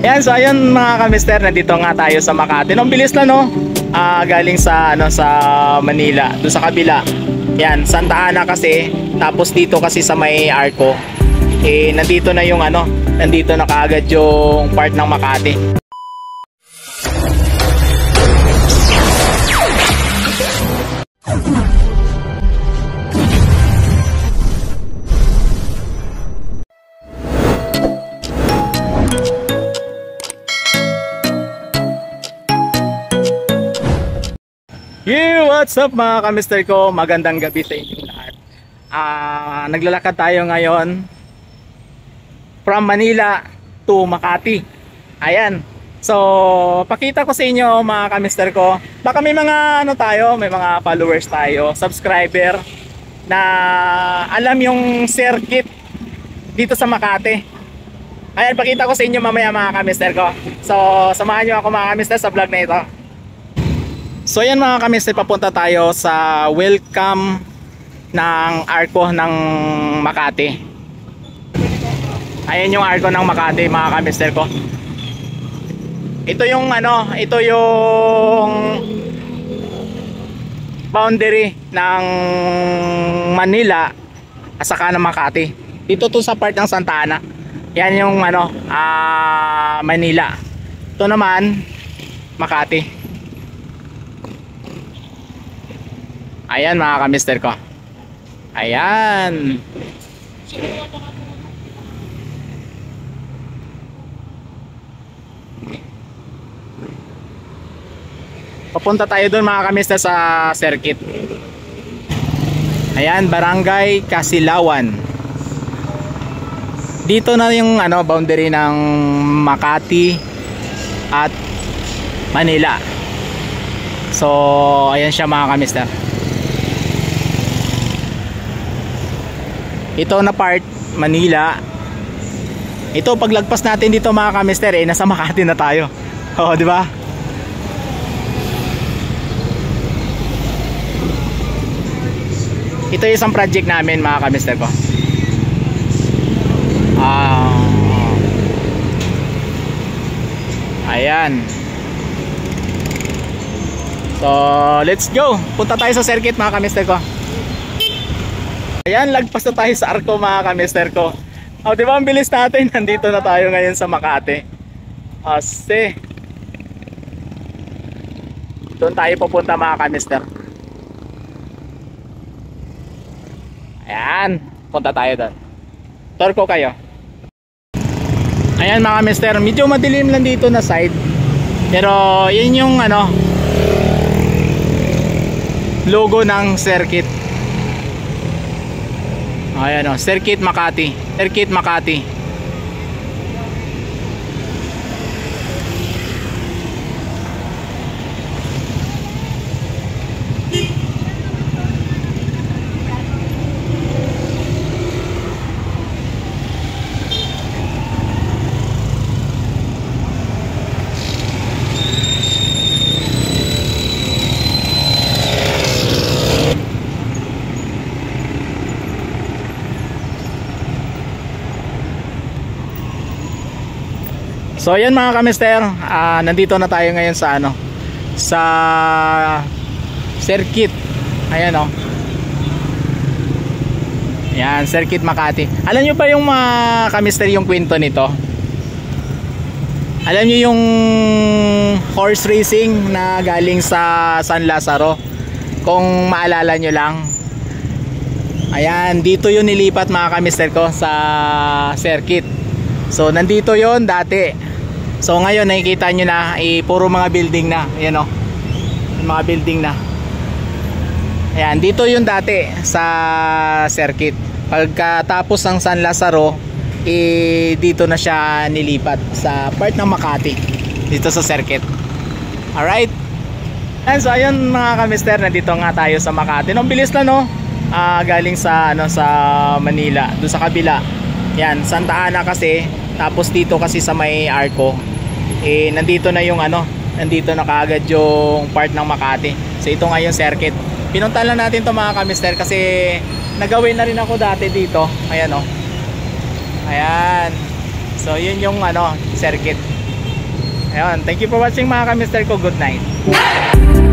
Yan, so ayun mga kamister, nandito nga tayo sa Makati. Ang bilis na no. Galing sa sa Manila, doon sa kabila. Yan, Santa Ana kasi, tapos dito kasi sa may Arco. Nandito na yung nandito na kaagad yung part ng Makati. What's up mga kamister ko? Magandang gabi sa inyong lahat. Naglalakad tayo ngayon from Manila to Makati. Ayan. So, pakita ko sa inyo mga kamister ko. Baka may mga may mga followers tayo, subscriber na alam yung circuit dito sa Makati. Ayan, pakita ko sa inyo mamaya mga kamister ko. So, samahan nyo ako mga kamister sa vlog na ito. So yan mga kamister, papunta tayo sa welcome ng Arco ng Makati. Ayan yung Arco ng Makati mga kamister ko. Ito yung ito yung boundary ng Manila at saka ng Makati. Dito to sa part ng Santa Ana. Yan yung Manila. Ito naman Makati. Ayan mga kamister ko. Ayan. Papunta tayo doon mga kamister sa circuit. Ayan, Barangay Kasilawan. Dito na yung boundary ng Makati at Manila. So, ayan siya mga kamister. Ito na part Manila. Ito paglagpas natin dito mga kamister, nasa Makati na tayo. Oh, di ba? Ito yung isang project namin mga kamister ko. Ayan. So, let's go. Punta tayo sa circuit mga kamister ko. Ayan, lagpas na tayo sa Arco mga kamister ko. Di ba ang bilis natin? Nandito na tayo ngayon sa Makati. Kasi doon tayo pupunta mga kamister. Ayan, punta tayo doon. Tour ko kayo. Ayan mga kamister, medyo madilim lang dito na side. Pero yun yung logo ng circuit. Ayan Circuit Makati. Circuit Makati. So ayan mga kamister, nandito na tayo ngayon sa sa circuit. Ayan Ayan, Circuit Makati. Alam nyo ba yung mga kamister yung kwento nito? Alam nyo yung horse racing na galing sa San Lazaro? Kung maalala nyo lang. Ayan, dito yun nilipat mga kamister ko sa circuit. So nandito yon dati. So ngayon nakikita nyo na puro mga building na. Ayan mga building na. Ayan, dito yung dati sa circuit. Pagkatapos ng San Lazaro, dito na siya nilipat sa part ng Makati, dito sa circuit. Alright. And so ayun mga kamister, nandito nga tayo sa Makati. Ang bilis na no. Galing sa sa Manila, doon sa kabila. Yan, Santa Ana kasi, tapos dito kasi sa may Arco. Nandito na yung nandito na kaagad yung part ng Makati. So ito nga yung circuit. Pinunta lang natin to mga kamister kasi nagawin na rin ako dati dito. Ayan Ayan. So yun yung circuit. Ayun, thank you for watching mga ka-mister ko. Good night.